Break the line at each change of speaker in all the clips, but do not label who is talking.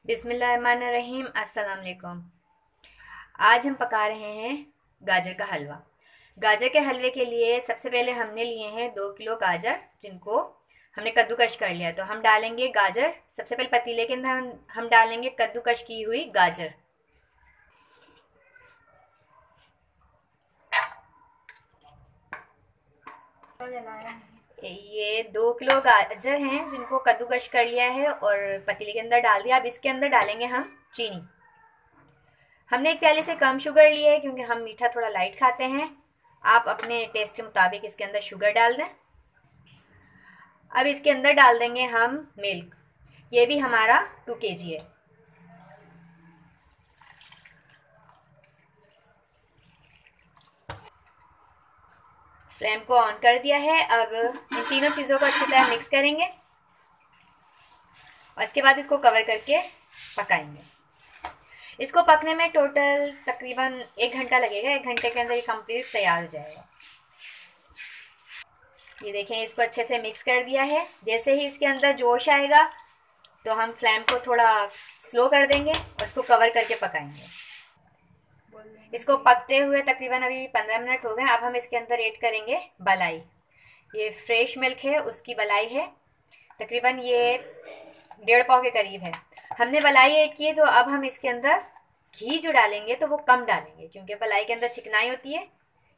बिस्मिल्लाहिर्रहमानिर्रहीम। अस्सलाम वालेकुम। आज हम पका रहे हैं गाजर का हलवा। गाजर के हलवे के लिए सबसे पहले हमने लिए हैं 2 किलो गाजर, जिनको हमने कद्दूकश कर लिया। तो हम डालेंगे गाजर, सबसे पहले पतीले के अंदर हम डालेंगे कद्दूकश की हुई गाजर। ये 2 किलो गाजर हैं जिनको कद्दूकश कर लिया है और पतीले के अंदर डाल दिया। अब इसके अंदर डालेंगे हम चीनी। हमने 1 प्याले से कम शुगर ली है क्योंकि हम मीठा थोड़ा लाइट खाते हैं। आप अपने टेस्ट के मुताबिक इसके अंदर शुगर डाल दें। अब इसके अंदर डाल देंगे हम मिल्क। ये भी हमारा 2 kg है। फ्लेम को ऑन कर दिया है। अब इन तीनों चीज़ों को अच्छी तरह मिक्स करेंगे और इसके बाद इसको कवर करके पकाएंगे। इसको पकने में टोटल तकरीबन 1 घंटा लगेगा। 1 घंटे के अंदर ये कंप्लीट तैयार हो जाएगा। ये देखें, इसको अच्छे से मिक्स कर दिया है। जैसे ही इसके अंदर जोश आएगा तो हम फ्लेम को थोड़ा स्लो कर देंगे और इसको कवर करके पकाएंगे। इसको पकते हुए तकरीबन अभी 15 मिनट हो गए। अब हम इसके अंदर ऐड करेंगे मलाई। ये फ्रेश मिल्क है, उसकी मलाई है। तकरीबन ये 1.5 पाव के करीब है। हमने मलाई ऐड की है तो अब हम इसके अंदर घी जो डालेंगे तो वो कम डालेंगे क्योंकि मलाई के अंदर चिकनाई होती है।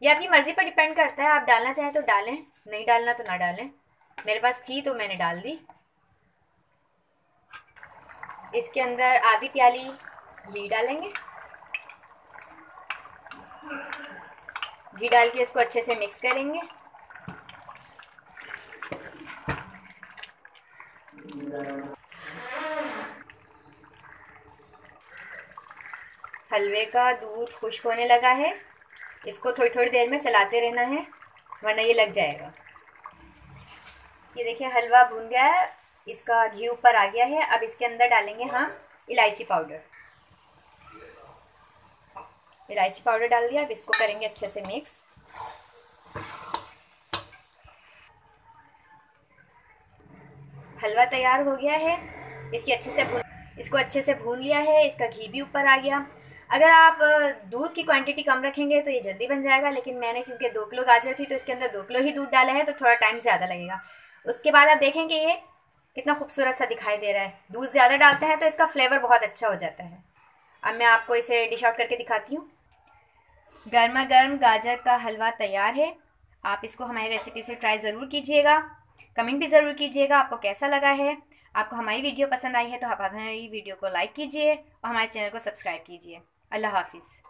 ये आपकी मर्ज़ी पर डिपेंड करता है, आप डालना चाहें तो डालें, नहीं डालना तो ना डालें। मेरे पास थी तो मैंने डाल दी। इसके अंदर आधी प्याली घी डालेंगे। घी डाल के इसको अच्छे से मिक्स करेंगे। हलवे का दूध खुश्क होने लगा है। इसको थोड़ी थोड़ी देर में चलाते रहना है वरना ये लग जाएगा। ये देखिए, हलवा भून गया है, इसका घी ऊपर आ गया है। अब इसके अंदर डालेंगे हम इलायची पाउडर। इलायची पाउडर डाल दिया। अब इसको करेंगे अच्छे से मिक्स। हलवा तैयार हो गया है। इसको अच्छे से भून लिया है। इसका घी भी ऊपर आ गया। अगर आप दूध की क्वांटिटी कम रखेंगे तो ये जल्दी बन जाएगा, लेकिन मैंने क्योंकि 2 किलो गाजर थी तो इसके अंदर 2 किलो ही दूध डाला है तो थोड़ा टाइम ज़्यादा लगेगा। उसके बाद आप देखेंगे ये कितना खूबसूरत सा दिखाई दे रहा है। दूध ज़्यादा डालते हैं तो इसका फ्लेवर बहुत अच्छा हो जाता है। अब मैं आपको इसे डिश आउट करके दिखाती हूँ। गर्मा गर्म गाजर का हलवा तैयार है। आप इसको हमारी रेसिपी से ट्राई ज़रूर कीजिएगा। कमेंट भी ज़रूर कीजिएगा आपको कैसा लगा है। आपको हमारी वीडियो पसंद आई है तो आप हमारी वीडियो को लाइक कीजिए और हमारे चैनल को सब्सक्राइब कीजिए। अल्लाह हाफिज़।